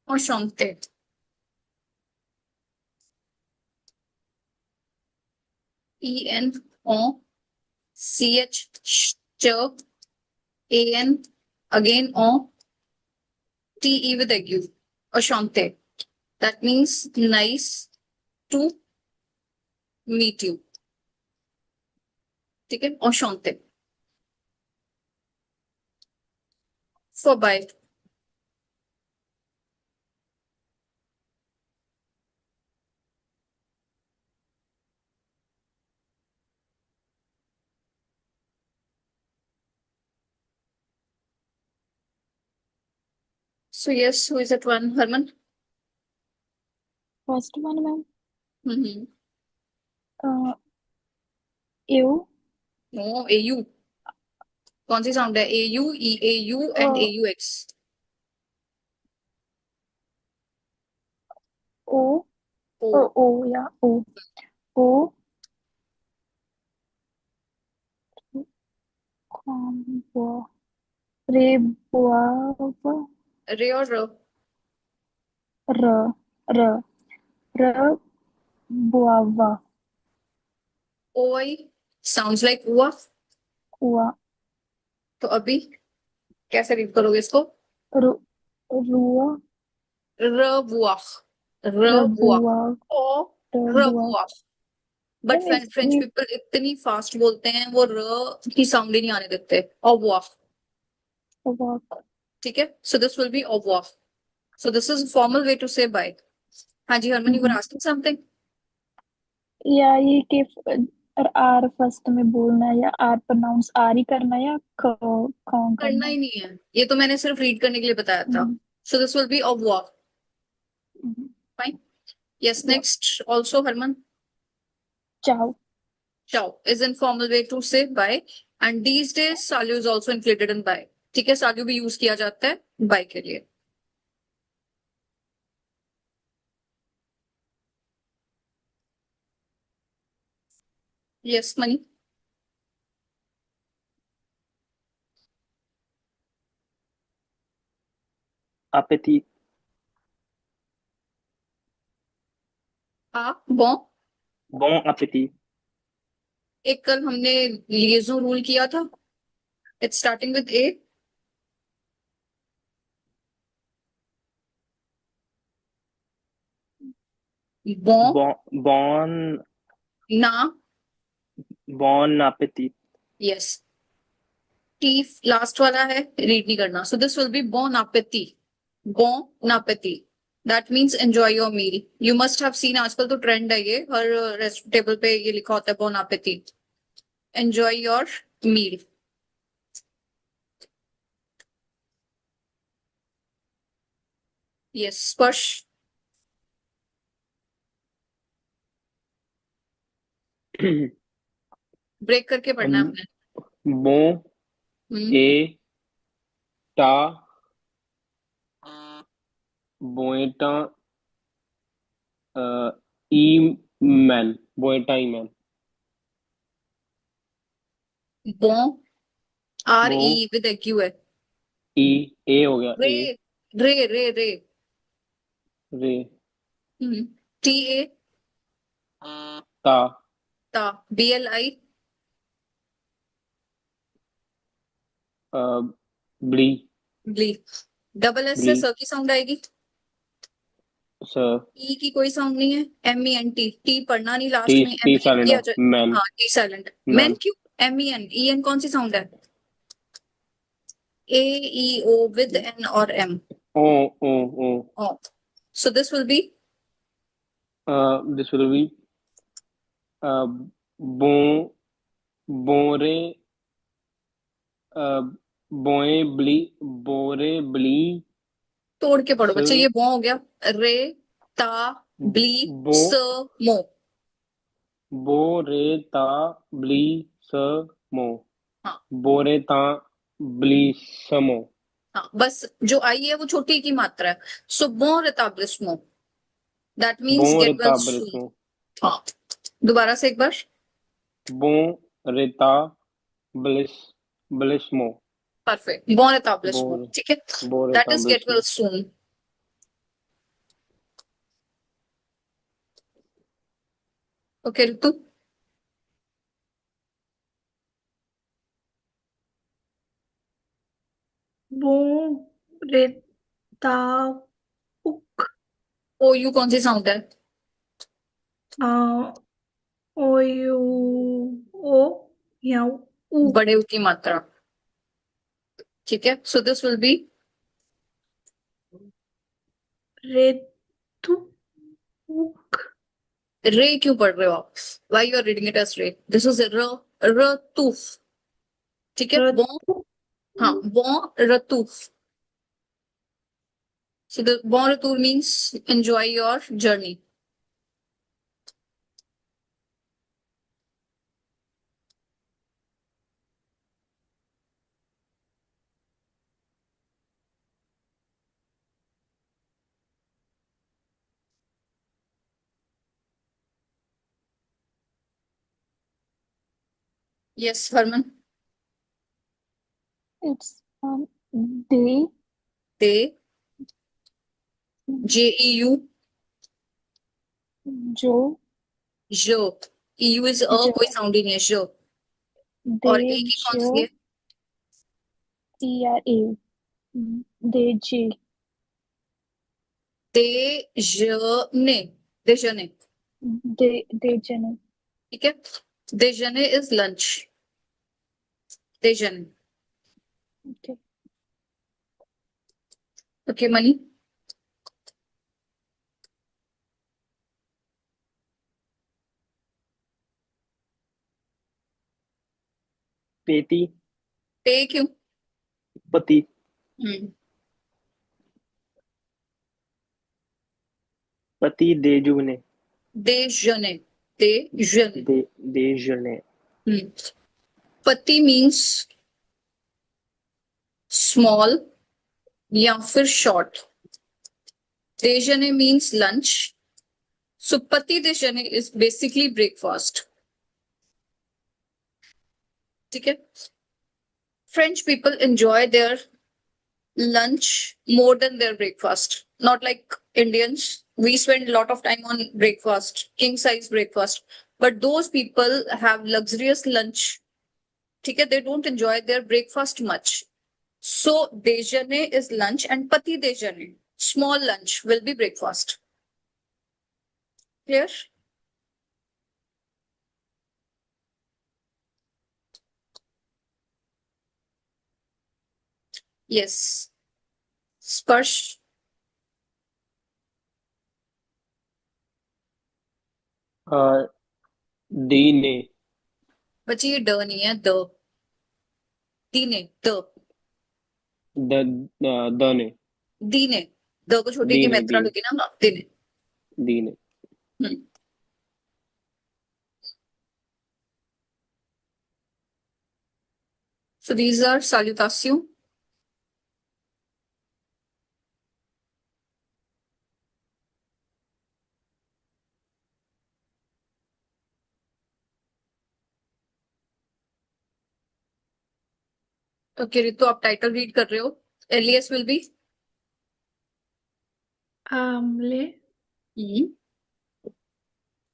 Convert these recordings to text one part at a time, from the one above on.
enchanté. E-N O C-H ch A-N again O T-E with ague. Enchanté. That means nice to meet you. ठीक है, enchanté. For bye. So yes, who is that one, Herman? First one ma'am Mm-hmm. U No, AU. कौन सी sound है? AU, EAU and AUX. O O. O या O ओ रे बुआ रे और र. र र र बुआवा OI sounds like हुआ. हुआ तो अभी कैसे रीड करोगे इसको? रु रुआ रबुआ. रबुआ. रबुआ ओ. रबुआ रबुआ. बट मैम इस फ्रेंच पीपल इतनी फास्ट बोलते हैं, वो र की साउंड ही नहीं आने देते. ओवुआ. वॉक ठीक है, सो दिस विल बी ओवुआ. So this is formal way to say bye. हाँ जी Harman, you were asking something. या ये के आर फर्स्ट में बोलना है या आर प्रोनाउंस आर ही करना है या कौन करना करना ही है? नहीं है, ये तो मैंने सिर्फ रीड करने के लिए बताया था. सो दिस विल बी ओवुआ. Fine. Yes, next also Harman. चाओ Ciao is informal way to say bye, and these days salu is also included in bye. ठीक है, सालू भी यूज किया जाता है बाय के लिए. Yes money. appétit, आ बॉ. bon appétit, एक कल हमने लिएजो रूल किया था. इट्स स्टार्टिंग विद ए. बॉ. bon, ना. bon appétit, yes. T last वाला है, रीड नहीं करना. सो दिस विल बी बॉन नापेती. बॉन नापेती. That means enjoy your meal. You must have seen, आजकल तो ट्रेंड है ये, हर रेस्ट टेबल पे ये लिखा होता है बॉन नापेती. Enjoy your meal. Yes Sparsh. Break करके पढ़ना है आपने. bon, et, ta, boetan, ईमैन, बोएटा ईमैन, बॉ. आर बो ई विद क्यू है. ई ए हो गया रे. ए रे रे रे. रे टी ए. ता ता. B L I. ब्ली ब्ली. डबल एस से ब्ली स की साउंड आएगी. स ई की कोई साउंड नहीं है. M E N T. T पढ़ना नहीं, टी लास्ट में M T E N silent T है आ जाए. मैन हाँ टी साइलेंट. मैन मैन क्यों? M E N. E N कौन सी साउंड है? A E O with N और एम. ओ ओ ओ ओ. So this will be this will be बो बोरे बोए ब्ली बोरे ब्ली तोड़ के पढ़ो स बच्चे. ये बो हो गया. रे. ता. ब्ली. बो स. मो. बो रे ता ब्ली स मो हाँ. बोरे ता ब्ली समो हाँ बस जो आई है वो छोटी की मात्रा है. सो बो रेताब्लिस्मो. That means bon get well soon. rétablissement, हाँ. दोबारा से एक बार. bon rétablissement, perfect. बो रेताब्लिस्मो. bon, ठीक है. bon that is get well rétablissement. Soon. Okay Ritu. बो रेता उक ओ यू कौन सी साउंड है? आ, ओ यू ओ या उ बड़े ऊ की मात्रा। ठीक है, सो दिस विल बी रेतु उक रे। क्यों पढ़ रहे हो आप? Why you are reading it as रे? दिस इज र, रतूफ। ठीक है, बो, रतु हाँ बो रतूफ। So the bon retour means enjoy your journey. Yes, Harman. It's they, They, JEU, जो, jo. EU is a, जो, कोई साउंड ही नहीं है, जो। और they, ए की कौन सी है? जो, TRA, they, J, Déjeuner, déjeuner। they, जने, ठीक है, déjeuner is lunch, déjeuner। okay, okay Mani. पेती, पे क्यों? पति, हम्म, पति देजुने, déjeuner, déjeuner। देजने, हम्म, पति मीन्स स्मॉल या फिर short. déjeuner means lunch, so pati déjeuner is basically breakfast। ठीक है, French people enjoy their lunch more than their breakfast, not like Indians. We spend a lot of time on breakfast, king size breakfast, but those people have luxurious lunch। ठीक है, they don't enjoy their breakfast much, so déjeuner is lunch and pati déjeuner, small lunch, will be breakfast। Clear? Yes, स्पर्श। दीने, बच्चे ये ड नहीं है, the, दीने, द, द दने, दीने, द को छोटे की दीने, मात्रा दीने, लगी ना, हाँ, दीने। दीने, हम्म, so these are salutation। Okay Ritu, आप टाइटल रीड कर रहे हो। एलियस विल बी आमले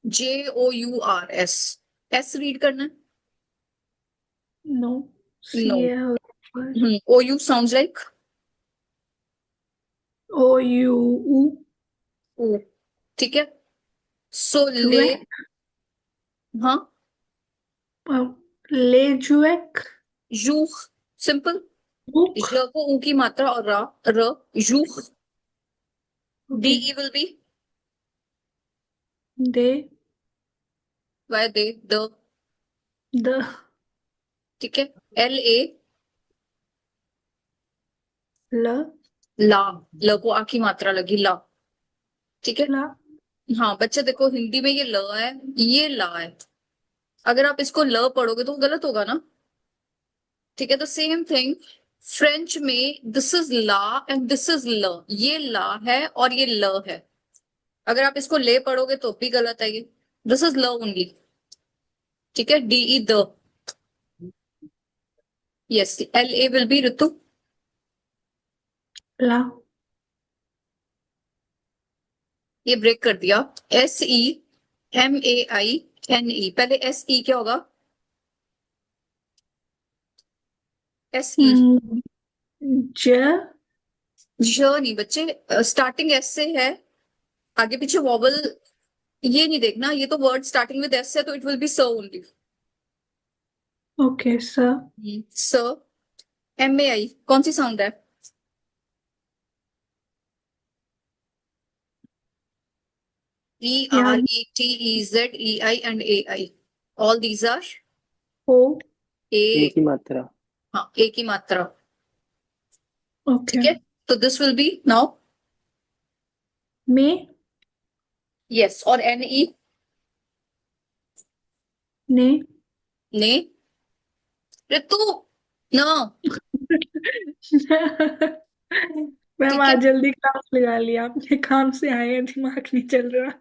JOURS। एस रीड करना है। No no. CA OU sounds like O U U ओ। ठीक है, सो ले, जुएक हाँ, ले जुएक यूख, सिंपल। बुक ज को ऊ की मात्रा और रा, र, यूख। ओके DE विल बी दे वाई दे, द। द ठीक है, LA, ल ला, ल को आ की मात्रा लगी, ला। ठीक है, ला हाँ बच्चे देखो, हिंदी में ये ल है, ये ला है। अगर आप इसको ल पढ़ोगे तो वो गलत होगा ना। ठीक है, तो सेम थिंग फ्रेंच में, दिस इज ला एंड दिस इज ल, ये ला है और ये ल है। अगर आप इसको ले पढ़ोगे तो भी गलत है ये, दिस इज ल ओनली। ठीक है, DE द। Yes, LA will be Ritu. ला ये ब्रेक कर दिया। SEMAI NE पहले SE क्या होगा? SE ज ज नहीं बच्चे, स्टार्टिंग S से है, आगे पीछे वॉवल ये नहीं देखना, ये तो वर्ड स्टार्टिंग विद S है तो इट विल बी स ओनली। ओके स स। MAI कौन सी साउंड है? यार ERETEZEI and AI, all these are O A A। की मात्रा। हाँ, A की मात्रा। ओके ठीक है, तो दिस विल बी नाउ में यस। और NE ने ने ऋतु न। मैम ठीक है। आज जल्दी क्लास लगा लिया, आपने काम से आए हैं, दिमाग नहीं चल रहा।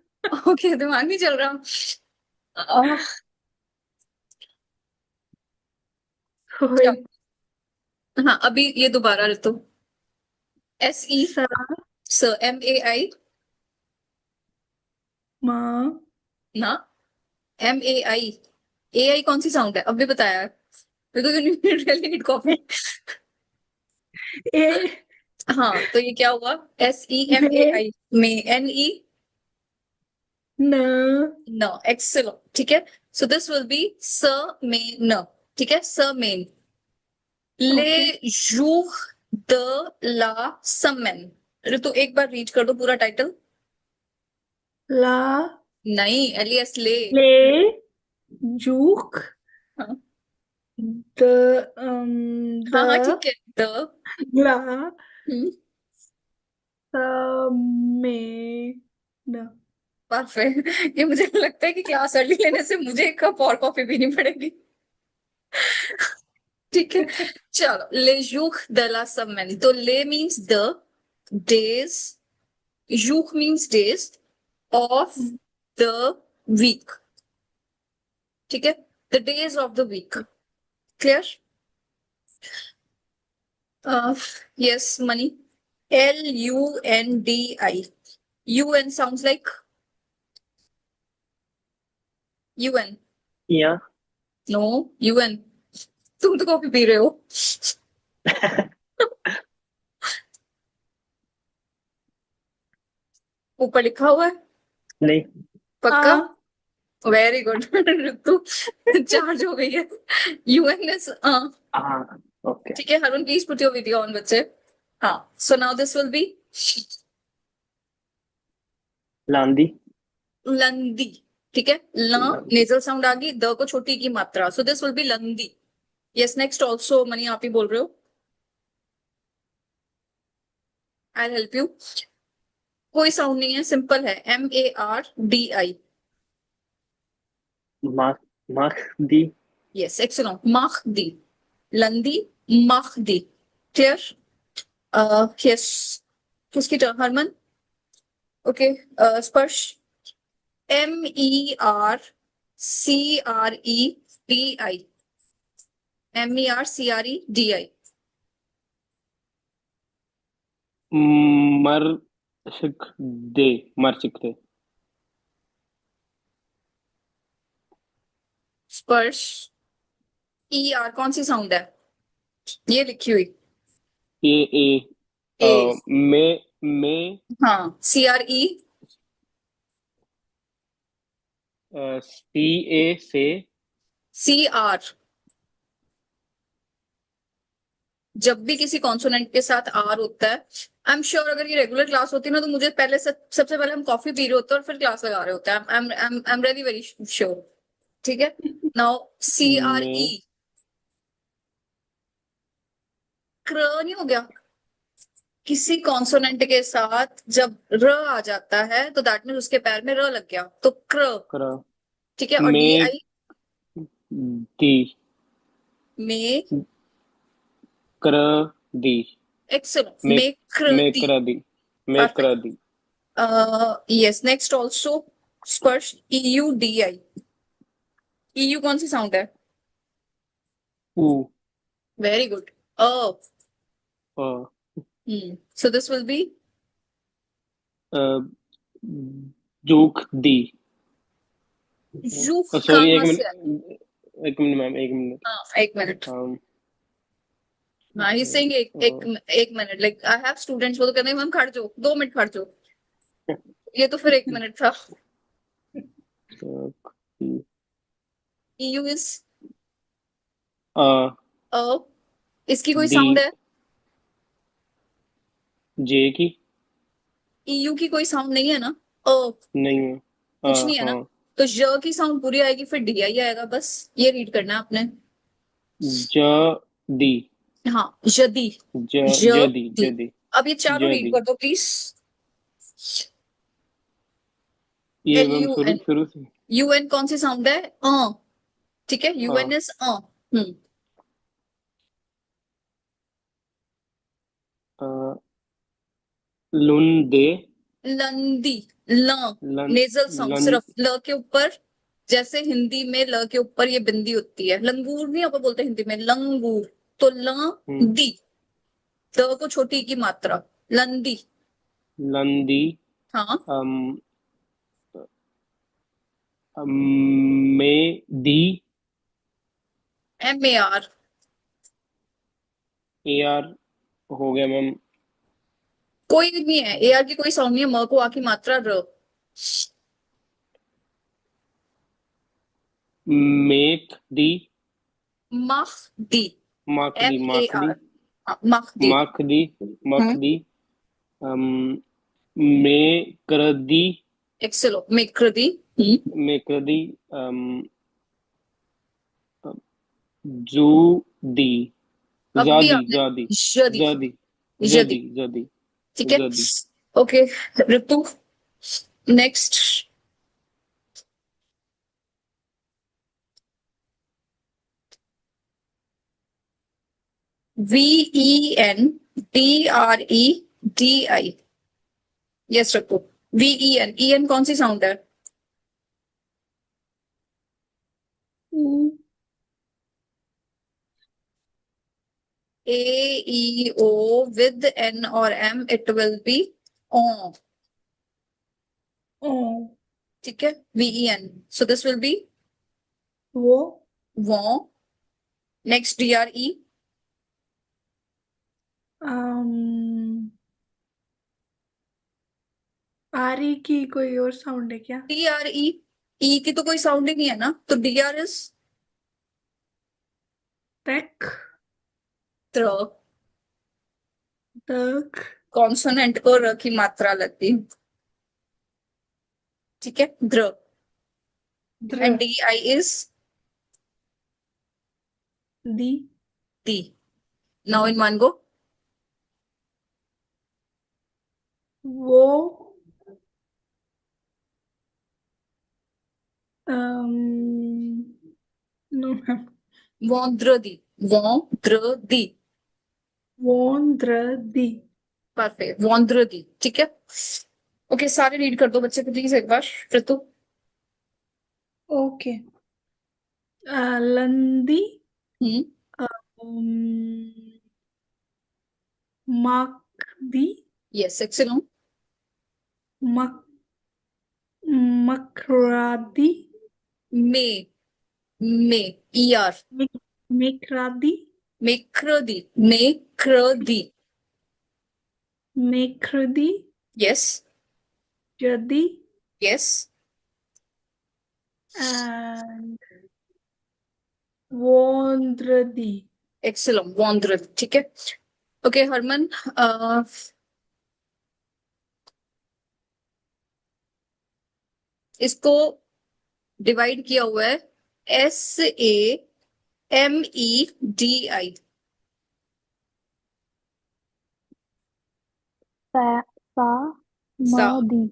ओके, दिमाग नहीं चल रहा। ओए हाँ, अभी ये दोबारा ऋतु। SE सा स। MAI माँ ना। MAI कौन सी साउंड है? अभी बताया because you really need coffee. ए हाँ, तो ये क्या हुआ? में SEMAI में NE न न। एक्सेलेंट, ठीक है। सो दिस विल बी स में न। ठीक है, स मेन। ले ओके जूह द ला समन। ऋतु एक बार रीड कर दो पूरा टाइटल। ला नहीं, LES ले। ले जूक हाँ द द हाँ हाँ, ठीक है। द ला हम्म, में न परफेक्ट। ये मुझे लगता है कि क्लास अर्ली लेने से मुझे एक कप और कॉफी पीनी पड़ेगी। ठीक है, चलो। ले जूह द ला समन, तो ले मीन्स द डेज, जूह means days of the week. ठीक है, the days of the week. Clear? Yes Mani. LUNDI। UN sounds like UN। या नो, UN। तुम तो कॉफी पी रहे हो। ऊपर लिखा हुआ है नहीं। पक्का? आ वेरी गुड। ऋतु चार्ज हो गई है। UN is हाँ ओके। ठीक है। Harun please put your video on बच्चे। हाँ, so now this will B लांदी। लंदी। ठीक है, ल नेजल साउंड आ गई, द को छोटी की मात्रा, सो दिस विल बी लंदी। यस, नेक्स्ट ऑल्सो मनी आप ही बोल रहे हो। I help you. कोई साउंड नहीं है, सिंपल है। MARDI। माख माख दी। Yes, excellent. माखदी, लंदी, माखदी। क्लियर? यस, किसकी turn? Harman. Okay, Sparsh. MERCREDI। MERCREDI। मर शिक दे। मर शिक दे। स्पर्श। ER कौन सी साउंड है? ये लिखी हुई। ए ए ए। में हाँ, CRE। सी ए से CR। जब भी किसी कॉन्सोनेंट के साथ R होता है, आई एम श्योर अगर ये रेगुलर क्लास होती ना तो मुझे पहले सबसे पहले हम कॉफी पी रहे होते और फिर क्लास लगा रहे होते हैं। I am really very sure. ठीक है, नाउ CRE। में क्र नहीं हो गया? किसी कॉन्सोनेंट के साथ जब र आ जाता है तो दैट मीन्स उसके पैर में र लग गया, तो क्र। कर ठीक है, और डी में आई दी में। कर दी एक्सेलेंट, में में क्र में दी। कर दी में कर परफेक्ट। दी। Yes, next also Sparsh. EUDI। EU कौन सी साउंड है? ऊ very good. Uh, so this will be uh, जूख दी। यू सॉरी कहाँ से आया? एक मिनट मैम, एक मिनट। हाँ, एक मिनट। um, हाँ, he's saying एक minute, like I have students, वो तो कहते हैं मैम खड़ जाओ, 2 मिनट खड़ जाओ। ये तो फिर 1 मिनट था। EU इज अ, इसकी कोई डी साउंड है? जे की EU की कोई साउंड नहीं है ना? अ, नहीं है। कुछ नहीं है ना? हाँ, तो ज की साउंड पूरी आएगी, फिर डी आई आएगा, बस ये रीड करना है आपने। ज दी हाँ, जदी, ज जदी जदी। जदी अब ये चारों रीड जदी। कर दो प्लीज। ये एल मैम यू शुरू एन, शुरू से। यू एन कौन सी साउंड है? ठीक है, यू एन हाँ, इज हम्म। लुंदे लंदी, ल, लन नेजल साउंड लन सिर्फ ल के ऊपर। जैसे हिंदी में ल के ऊपर ये बिंदी होती है, लंगूर नहीं अपन बोलते हिंदी में, लंगूर। तो ल, हम्म, दी, द को छोटी की मात्रा, लंदी। लंदी हाँ, अम, में दी M A R. A R हो गया मैम। कोई नहीं है, ए आर की कोई साउंड नहीं है, म को आ की मात्रा र। मेक दी मख दी, मख दी एम ए मख दी आर, मख दी। मख दी मख हम्म, दी अम, में कर दी एक्सेलो मिक्र दी। में कर दी जू दी अब भी जादी आपने जादी जदी, जादी जदी, जदी जदी ठीक है। जदी। ओके ऋतु, नेक्स्ट। VENDREDI। यस ऋतु, VEN, EN कौन सी साउंड है? AEO with N or M it will be O, ओ, ठीक है, VEN, so this will be वो, वो। नेक्स्ट DRE, um, आरी की कोई और साउंड है क्या? DRE, E की तो कोई साउंड ही नहीं है ना, तो DR इज टेक, त्र, तक, कॉन्सोनेंट को र की मात्रा लगती, ठीक है, द्र। द्र, and DI is the, the. Now in one go, वो, नो मैम, वोंद्र दी, वोंद्र दी। वोन, द्र, दी। परफेक्ट, वोंद्र दी, ठीक है। ओके, सारे रीड कर दो बच्चे प्लीज एक बार, ऋतु। ओके, लंदी, हम्म, um, मकदी, यस एक्सेलेंट। मक, मकरादी, मे, मे, ER, मिक, मिकरादी, मेक्र दी, मेक्र दी, मेखरदी, यस, जदी, यस। and वोंद्रदी। एक्सेलेंट, वोंद्र, ठीक है। ओके हरमन, इसको डिवाइड किया हुआ है SAMEDI। सा सा सा, मदी।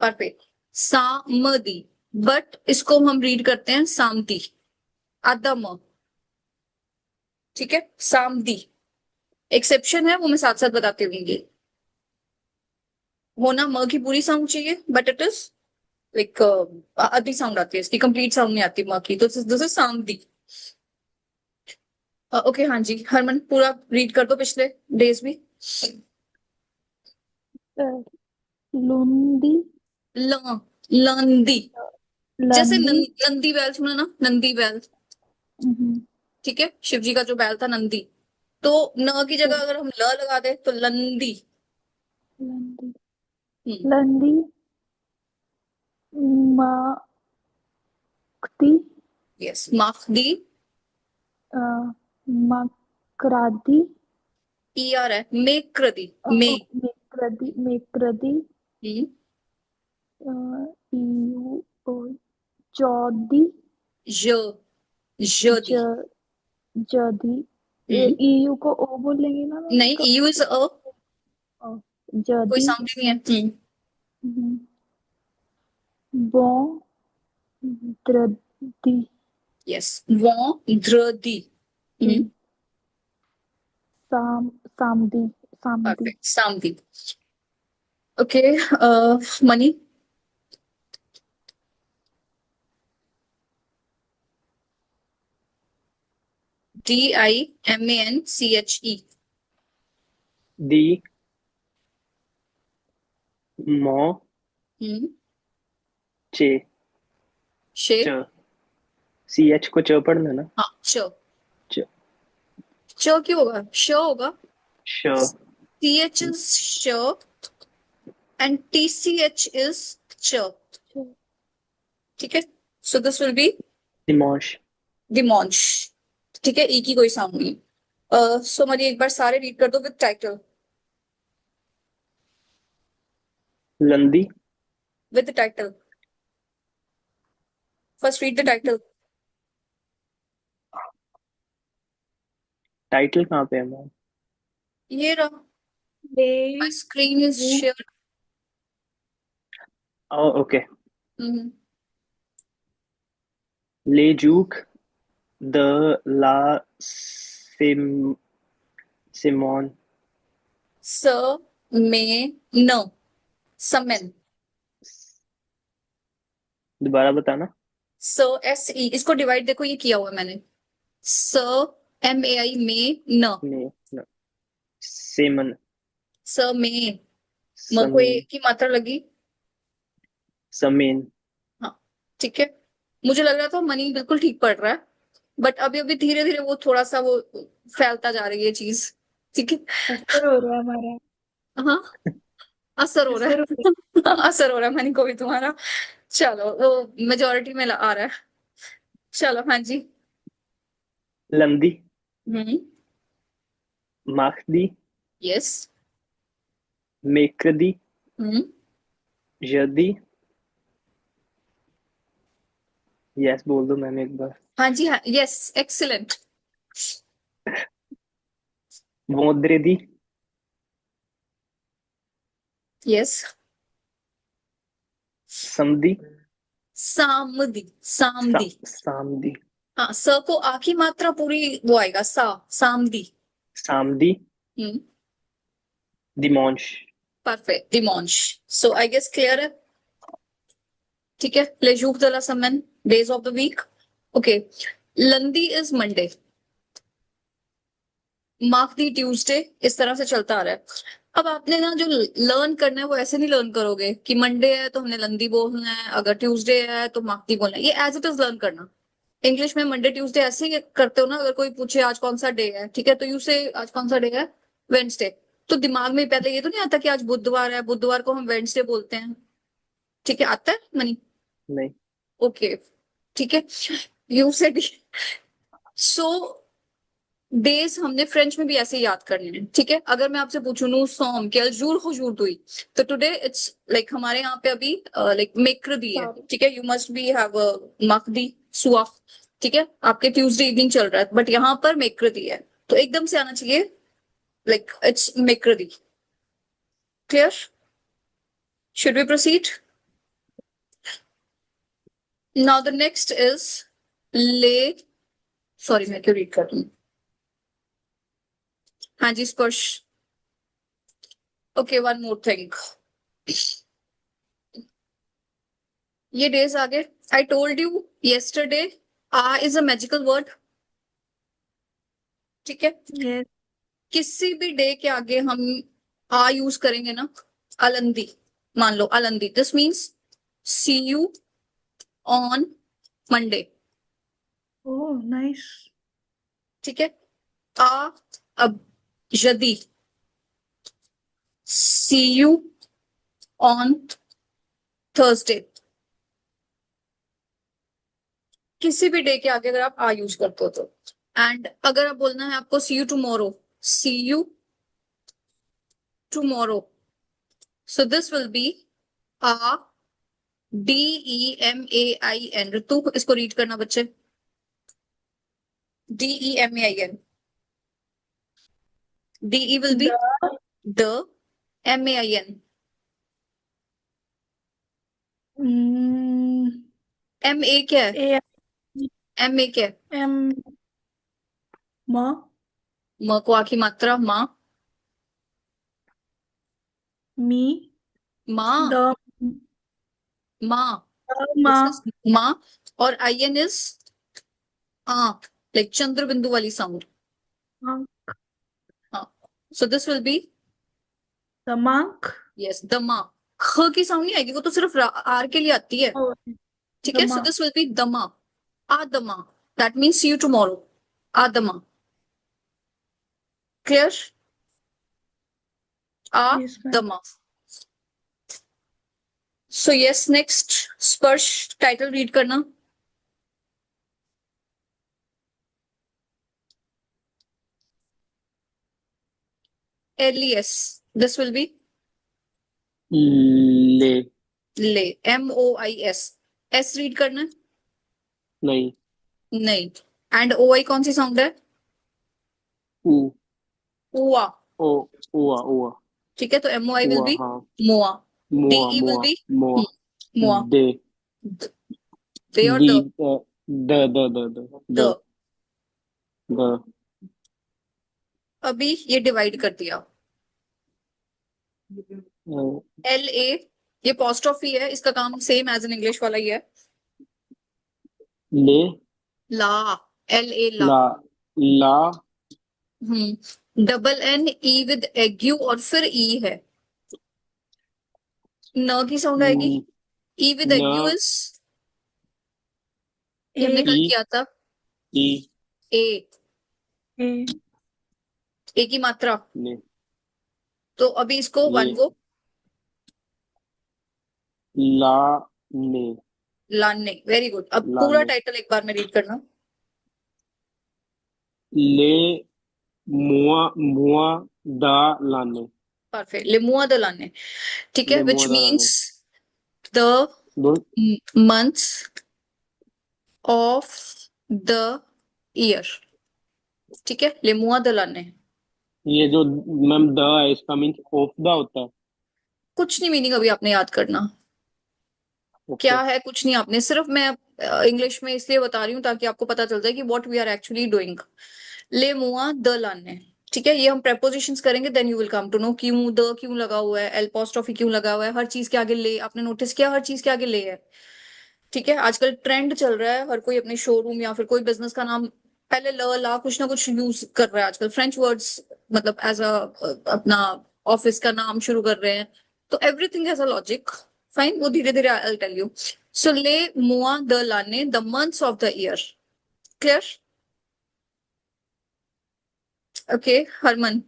परफेक्ट, सामदी। बट इसको हम रीड करते हैं सामदी, आधा म, ठीक है, सामदी। एक्सेप्शन है, वो मैं साथ साथ बताती रहूंगी। होना म की पूरी साउंड चाहिए, बट इट इज लाइक आधी साउंड आती है इसकी, कंप्लीट साउंड नहीं आती म की, तो दिस इज सामदी। ओके हाँ जी हरमन, पूरा रीड कर दो पिछले डेज भी। लुंदी, ल, लंदी, जैसे लंदी। नंदी बैल सुना ना, नंदी बैल, हम्म, ठीक है, शिव जी का जो बैल था नंदी, तो न की जगह अगर हम ल लगा दे तो लंदी। लंदी। हम्म, लंदी। मक्ती। यस, माखदी, अ, मकरादी। ई आ रहा है, मेक्रदी, मे। मेक्रदी। मेक्रदी। हम्म, अ, ईयू। ओ, चौदी। ज, जदी। ज जदी। हम्म, ईयू को ओ बोलेंगे ना मैम? नहीं, यू इज अ, ओ, कोई जदी। साउंड ही नहीं है। हम्म, बो। द्रदी। यस, वो, ध्रदी। हम्म, साम सामदी। सामदी। परफेक्ट, सामदी। ओके, मनी। DIMANCHE। दी मो हम्म, चे शे, च सी एच को च पढ़ना ना। हाँ, च। च च क्यों होगा, श होगा। श CH is sh and TCH is ch, ठीक है, सो दिस विल बी दिमाश डिमोंश, ठीक है, ई की कोई साउंड नहीं। सो मनी एक बार सारे रीड कर दो विद टाइटल, लंदी with title, first read the title. Title कहाँ पे है मैम? ये रहा, ले माय स्क्रीन इज जू शेयर। ओके। हम्म, लेजूक द ला सिम सिमोन स, में, न, समेन, दोबारा बताना। स, SE, इसको डिवाइड देखो ये किया हुआ है मैंने, स, MAI, में, न, ने न, सेमन स, में, म को समीन ए की मात्रा लगी। समीन हाँ, ठीक है, मुझे लग रहा था मनी बिल्कुल ठीक पढ़ रहा है, बट अभी अभी धीरे धीरे वो थोड़ा सा वो फैलता जा रही है चीज, ठीक है। असर हो रहा है हमारा। हाँ, असर हो रहा असर हो रहा है। असर हो रहा है मनी को भी तुम्हारा। चलो, वो मेजोरिटी में आ रहा है। चलो, हाँ जी। लंदी हम्म, माखदी यस। मेकदी हम्म, यदि यस बोल दो मैम एक बार। हाँ जी, हाँ, यस, एक्सीलेंट। वोद्रेदी यस, समदी सामदी, सामदी। सामदी हाँ, स को आ की मात्रा पूरी वो आएगा, सा, सामदी। सामदी हम्म, दिमोंश परफेक्ट, डिमोंश। सो आई गेस क्लियर है, ठीक है। लेजूक द ला समन, days of the week. Okay, लंदी इज मंडे, मार्क दी ट्यूसडे, इस तरह से चलता आ रहा है। अब आपने ना जो लर्न करना है वो ऐसे नहीं लर्न करोगे कि मंडे है तो हमने लंदी बोलना है, अगर ट्यूसडे है तो मार्क दी बोलना है, ये एज इट इज लर्न करना। इंग्लिश में मंडे ट्यूसडे ऐसे ही करते हो ना, अगर कोई पूछे आज कौन सा डे है, ठीक है, तो यू से आज कौन सा डे है, वेंसडे, तो दिमाग में पहले ये तो नहीं आता कि आज बुधवार है, बुधवार को हम वेंसडे बोलते हैं, ठीक है, आता है मनी। नहीं ओके, ठीक है, यू से डी। सो डेज हमने फ्रेंच में भी ऐसे ही याद करने हैं, ठीक है। अगर मैं आपसे पूछूं नु सॉम quel jour aujourd'hui, तो टुडे इट्स लाइक हमारे यहाँ पे अभी लाइक मेक्रदी है, है। ठीक है, यू मस्ट बी हैव मकदी, सुआफ, ठीक है, आपके ट्यूसडे इवनिंग चल रहा है, बट यहाँ पर मेक्रदी है, तो एकदम से आना चाहिए लाइक इट्स मेक्रदी। Clear, should we proceed? Now the next is ले, सॉरी मैं क्यों रीड कर रही हूँ, हाँ जी, स्पर्श। ओके, वन मोर थिंग, ये डेज आ गए। आई टोल्ड यू yesterday, आ इज अ मैजिकल वर्ड, ठीक है, यस। किसी भी डे के आगे हम आ यूज करेंगे ना, अलंदी, मान लो अलंदी, this means see you on Monday. Oh, nice. ठीक है. अब यदि see you on Thursday. किसी भी डे के आगे अगर आप आ यूज करते हो तो. एंड अगर आप बोलना है आपको see you tomorrow, see you tomorrow. So this will be a DEMAIN. ऋतु इसको रीड करना बच्चे. DEMAIN. DE will be the, MAIN. MA क्या है? MA क्या है? Ma, म को आखी मात्रा माँ. me, माँ. the, माँ. ma, This is माँ. और IN is like चंद्र बिंदु वाली साउंड. monk, हाँ. So this will be the monk. yes the माँ. ख की साउंड नहीं आएगी, वो तो सिर्फ आर के लिए आती है. Oh, ठीक the है. So monk. this will be the माँ. the माँ. That means see you tomorrow. the माँ. Clear? Yes, ma'am. the माँ. So yes, next स्पर्श टाइटल रीड करना. LES. This will be ले. ले. MOIS. S रीड करना. नहीं. नहीं. एंड OI कौन सी साउंड है? ऊ. उआ. ओ. उआ. उआ. ठीक है. तो MOI will उआ. be हाँ. मोआ. मुआ. DE will मुआ. be मुआ. मोआ. दे. दे और दी. द. द. द. अभी ये डिवाइड कर दिया. LA ये पोस्टॉफी है, इसका काम सेम एज इन इंग्लिश वाला ही है. ले. ला. LA ला. ला. ला. NE विद एग्यू और फिर ई है. न की साउंड आएगी. ई विद एग्यू इज ये हमने कल ई. किया था. ई. ए. A, ए की मात्रा. ने. तो अभी इसको वन ये. को ला. ने. लाने. Very good. अब लाने. पूरा टाइटल एक बार में रीड करना. ले. मुआ. मुआ. दा. लाने. परफेक्ट. लिमुआ द लाने. ठीक है. ले विच मुआ दा लाने. मीन्स द दो. months of the year. ठीक है. लिमुआ द लाने. ये जो मैम द है इसका मीन्स ऑफ द होता है. कुछ नहीं मीनिंग अभी आपने याद करना. ओके. क्या है कुछ नहीं. आपने सिर्फ मैं इंग्लिश में इसलिए बता रही हूँ ताकि आपको पता चल जाए कि what we are actually doing. ले मुआ द लाने. ठीक है. ये हम प्रेपोजिशंस करेंगे then you will come to know क्यों द क्यों लगा हुआ है, एल पोस्ट्रोफी क्यों लगा हुआ है. हर चीज के आगे ले. आपने नोटिस किया हर चीज के आगे ले है. ठीक है. आजकल ट्रेंड चल रहा है, हर कोई अपने शोरूम या फिर कोई बिजनेस का नाम पहले ल ला कुछ ना कुछ यूज कर रहा है. आजकल फ्रेंच वर्ड्स मतलब एज अ अपना ऑफिस का नाम शुरू कर रहे हैं. तो everything has a logic. Fine. वो धीरे धीरे आई टेल यू. सो ले मुआ द लाने the months of the year. Clear? Okay. Harman.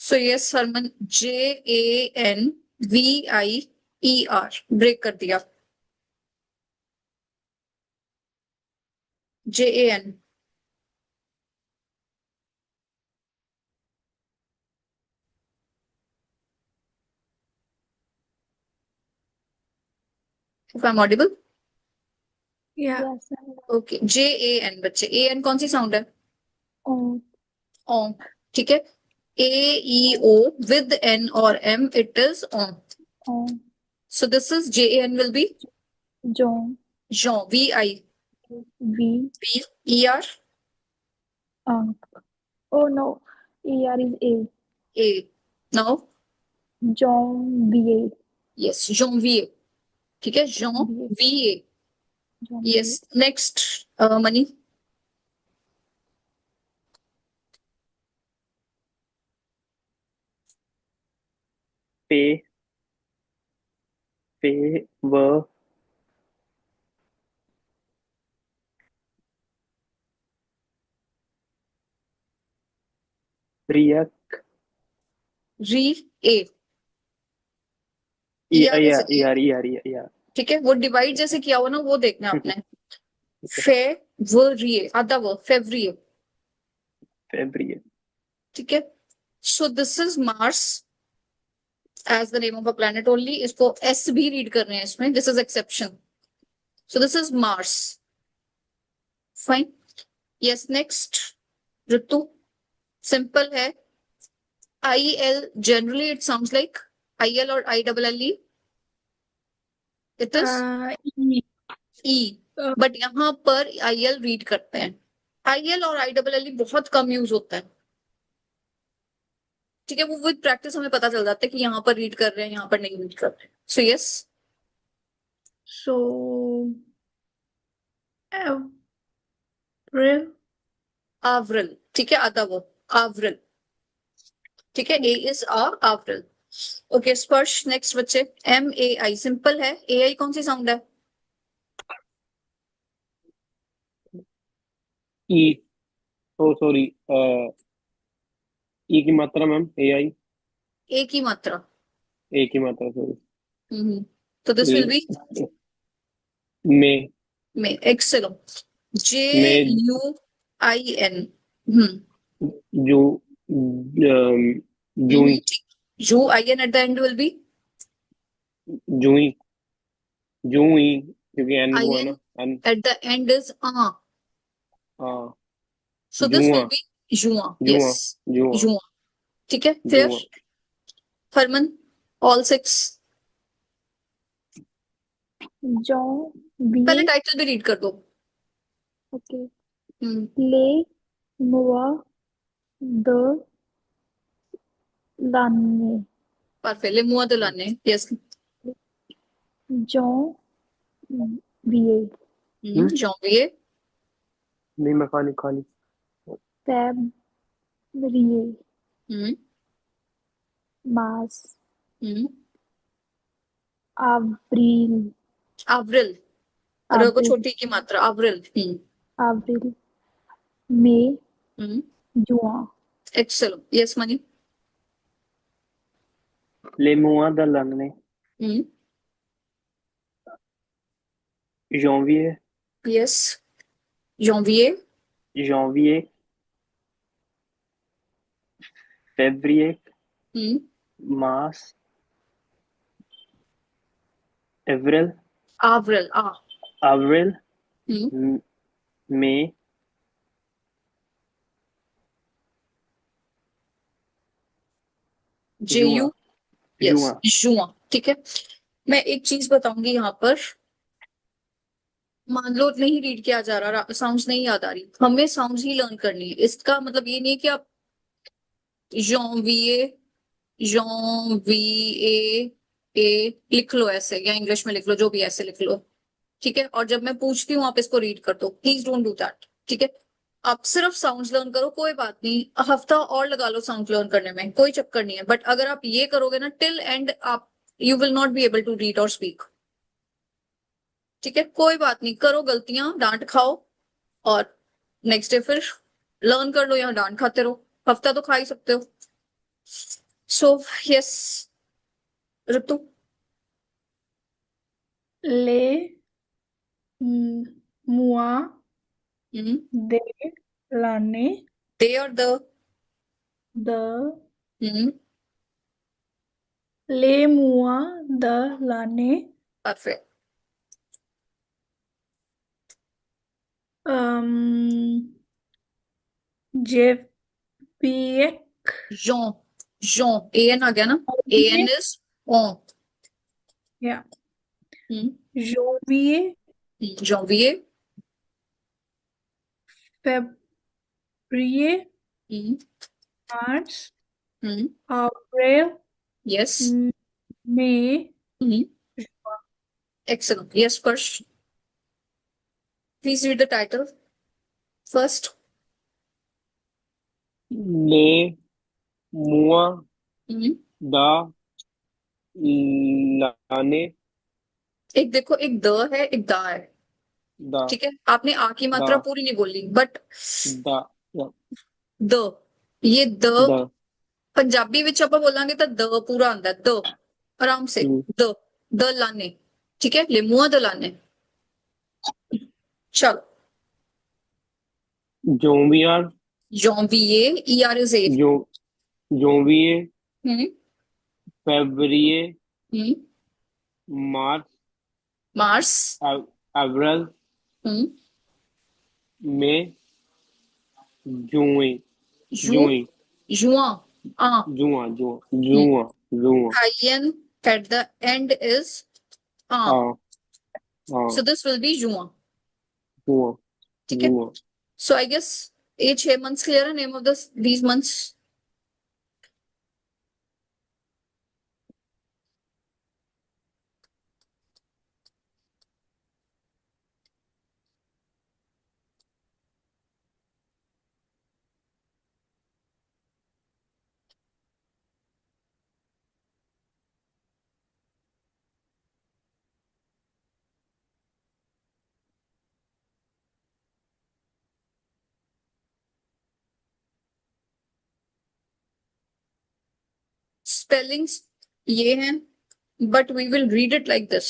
So yes Harman. JANVIER. Break कर दिया. JAN. If I'm audible. yeah, Yes, ma'am. Okay. JAN बच्चे. AN कौन सी साउंड है? Oh, ओ. ठीक है. AEO with N or M it is on. oh, So this is JAN will be John, Jean. VI. V, ER. oh no, ER is A, A. Now John, VA, yes Janvier. ठीक है, janvier. janvier, Yes, next, Mani. Fe, favor, riak, Re, yeah, ER is yeah, A. yeah, yeah, yeah, yeah. ठीक है, वो divide जैसे किया हो ना, वो देखना है आपने. फेवरिए, आधा वो फेवरिए. February, ठीक है, so this is Mars as the name of a planet only. इसको एस भी रीड कर रहे हैं इसमें, this is exception. So this is Mars. Fine. Yes, next, Ritu. Simple है. IL, generally it sounds like IL or ILLE. It is E. E, but यहाँ पर IL read करते हैं. IL और ILLE बहुत कम यूज होता है. ठीक है, वो विद प्रैक्टिस हमें पता चल जाता है कि यहाँ पर रीड कर रहे हैं, यहाँ पर नहीं रीड कर रहे हैं. So yes, So, April. Avril. ठीक है, आधा वो Avril. ठीक है, A is Avril. ओके, स्पर्श. नेक्स्ट बच्चे, MAI. सिंपल है. AI कौन सी साउंड है? E, oh sorry, E की मात्रा मैम, AI, A की मात्रा. A की मात्रा सॉरी. तो दिस विल बी में, में. एक्सेलेंट. में JUIN. जो Jui, JUIN at the end will be Jui, Jui, क्योंकि एन वो है IN ना, N. at the end is हाँ, so this will जुआ, be जुआ. जुआ, Yes, जुआ, जुआ. ठीक है, फिर जुआ. फरमान, all six. पहले janvier, टाइटल भी रीड कर दो. okay, हम्म, les mois de l'année, perfect. ले मुआ दिलाने. यस. janvier, janvier. नहीं मैं खाली. février, हम्म, mars, हम्म. avril, अप्रैल. र को avril, छोटी की मात्रा. अप्रैल. avril, mai, juin, excellent. Yes money. Les mois de l'année, janvier, yes, janvier. janvier, février, mars, avril, अप्रैल. avril, हम्म, mai, JU. Yes, juin. जुआ. ठीक है, मैं एक चीज बताऊंगी यहाँ पर. मान लो नहीं रीड किया जा रहा, साउंड्स नहीं याद आ रही, हमें साउंड्स ही लर्न करनी है. इसका मतलब ये नहीं कि आप janvier, janvier ए लिख लो ऐसे, या इंग्लिश में लिख लो, जो भी ऐसे लिख लो. ठीक है, और जब मैं पूछती हूँ आप इसको रीड कर दो. Please don't do that. ठीक है, आप सिर्फ साउंड्स लर्न करो, कोई बात नहीं, हफ्ता और लगा लो साउंड लर्न करने में, कोई चक्कर नहीं है. बट अगर आप ये करोगे ना टिल एंड, आप you will not be able to read और स्पीक. ठीक है, कोई बात नहीं, करो गलतियां, डांट खाओ, और नेक्स्ट डे फिर लर्न कर लो, या डांट खाते रहो. हफ्ता तो खा ही सकते हो. So yes, Ritu. Les mois de l'année, दे और द. de les mois de l'année, perfect. janvier, जॉन. जॉन, एन आ गया ना. एन is on. yeah, janvier, janvier. février, mars, हम्म, avril, yes. mai, Excellent. Yes, Parsh. Please read the title first. Le, मुआ, हम्म। दा, लाने, एक देखो, एक द है, एक दा है, दा, ठीक है। आपने आ की मात्रा दा, पूरी नहीं बोली, बट दा, या, द, ये द दा, पंजाबी विच ਆਪਾਂ ਬੋਲਾਂਗੇ ਤਾਂ ਦ ਪੂਰਾ ਆਂਦਾ ਹੈ, ਦ ਆਰਾਮ से द, द लाने, ठीक है, लेमुआ द लाने। चलो, Xavier, janvier, er is a, जो, जोविये, हम्म फेब्रिये, हम्म मार्च, मार्स, अप्रैल, हम्म मई, जून, जू, जून, juin, आ, जुआ, जुआ, जुआ, जुआ, in at the end is a, uh, uh, so this will be juin, जुआ, ठीक है। जुआ, So I guess ये 6 months clear है, name of this these months। Spellings ये हैं, but we will read it like this,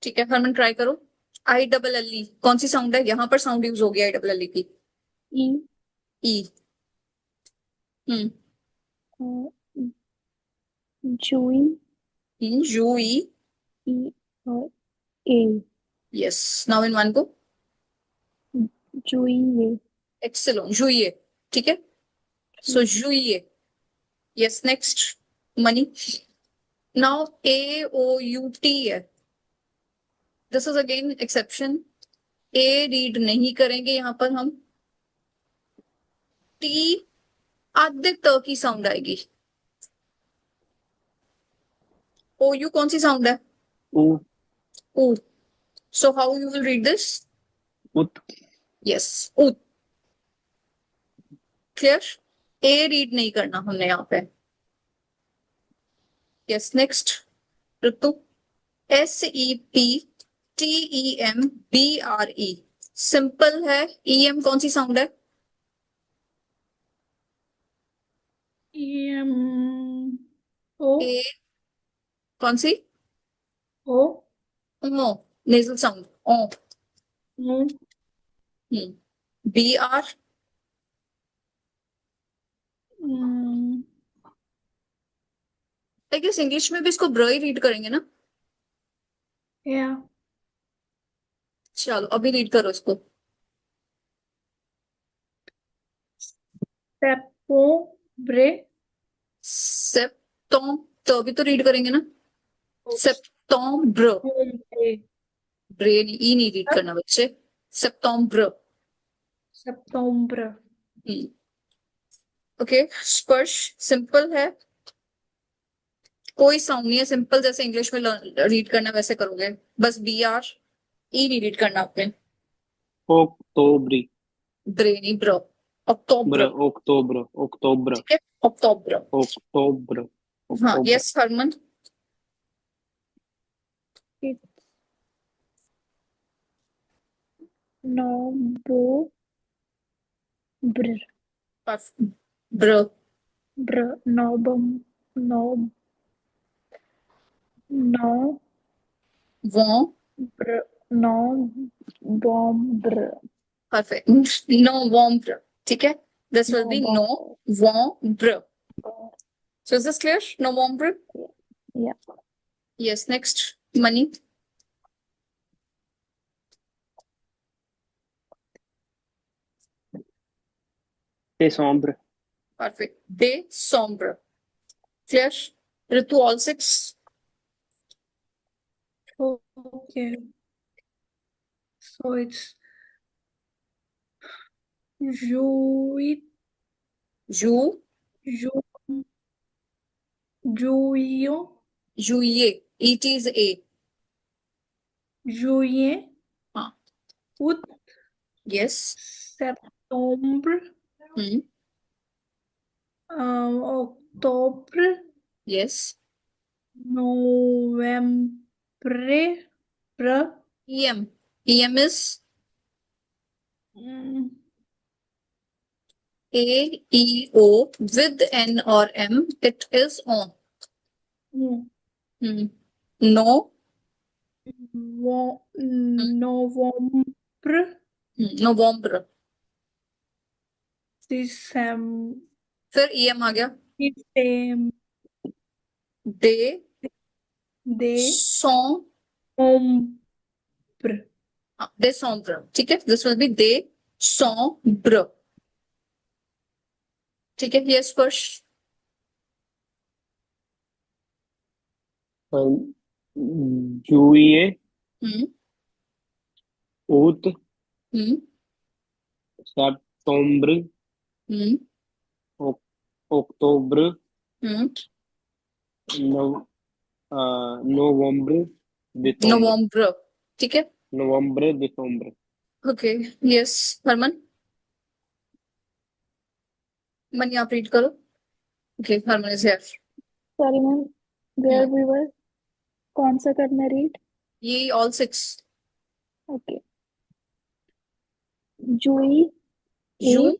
ठीक है। हरमन ट्राई करो। आई डबल एल ई कौन सी साउंड है, यहाँ पर साउंड यूज हो गया आई डबल एल ई की, ई, ई। हम्म जुई, जुई, ई और ए, यस। नाउ इन वन को, जुई, एक्सेलेंट, जुइए, ठीक है। सो जुइए, yes. Next, Mani. Now A O U T है, this is again exception. A read नहीं करेंगे यहाँ पर हम, टी आधे त की साउंड आएगी। ओ यू कौन सी साउंड है, उ, ऊ। So how you will read this, उत, यस, ऊ, क्लियर। ए रीड नहीं करना हमने यहाँ पे, yes. Next, Ritu. S E P T E M B R E, simple है। ई एम कौन सी साउंड है, EM O ए कौन सी, O O, nasal sound, O. O B R, mm, I guess English में भी इसको ब्र ही रीड करेंगे ना। yeah चलो अभी रीड करो इसको। Septembre सेप्टोम, तो अभी तो रीड करेंगे ना, सेप्टोम्ब्र, Septembre ब्रेन ई नहीं रीड करना बच्चे, सेप्टोम्ब्र। Septembre ओके, स्पर्श सिंपल है, कोई साउंड नहीं है, सिंपल जैसे इंग्लिश में रीड करना वैसे करोगे, बस बी आर, ई नहीं रीड करना आपने, ओक्टोबरी, ब्रे नहीं, ब्र, ब्र, अक्टोबर, अक्टूबर, अक्टूबर, ठीक है, अक्टोबर। अक्टूबर, हाँ, अक्टूबर, यस हरमन। it's November, ब्र, November, November, वो, November, परफेक्ट, नवंबर, ठीक है। This will be November. So is this clear? November? yeah, Yes, next, money. दिसंबर, Perfect. December. Clear? Ritu, all six. okay so it's Juit Ju, Ju Juio juillet. ET is A. juillet, हाँ. août, Yes. septembre, Hmm. octobre, Yes. novembre, EM. EM is mm, A, E, O with N or M. It is on. mm, Hmm. No. novembre, November. December, फिर EM आ गया. Day. Décembre. Décembre. ठीक है. This will be décembre. ठीक है. Yes, Persh. juillet, Hmm. août, Hmm. septembre, Hmm. octobre, Hmm. novembre, décembre, November. ठीक है. novembre, décembre. Okay. Yes, Harman. Mani आप read करो. Okay, Harman is here. Sorry ma'am, where we were, कौन सा करना read? ये all 6. ओके. जुई, जू.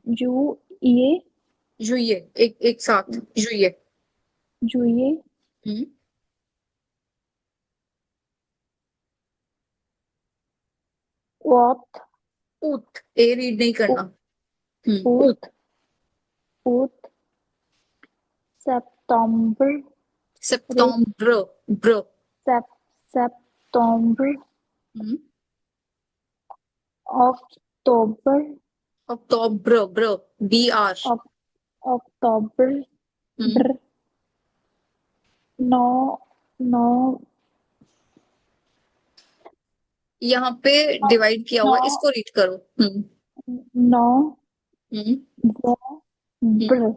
जू, ये, जुइए. एक साथ. जुइए. जुए, हम्म. ओत, ऊत. ए रीड नहीं करना. ऊत. ऊत, ऊत, सितंबर, सितंबर. ब्र. सितंबर, हम्म. अक्टूबर, अक्टूबर. ब्र. BR. अक्टूबर, हम्म. ब्र, नौ, नौ, यहाँ पे डिवाइड किया हुआ. नौ, इसको रीड करो. नौ, हम्म. ब्र,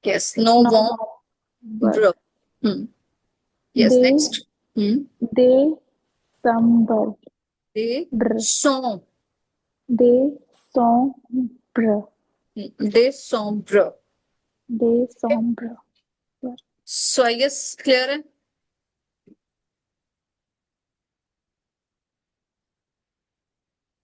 यस. नो वॉम. नवंबर, ब्र. यस. दे, नेक्स्ट. दिसंबर, दे. ब्र, सो. दिसंबर, दिसंबर. दिसंबर. सो आई गेस क्लियर है.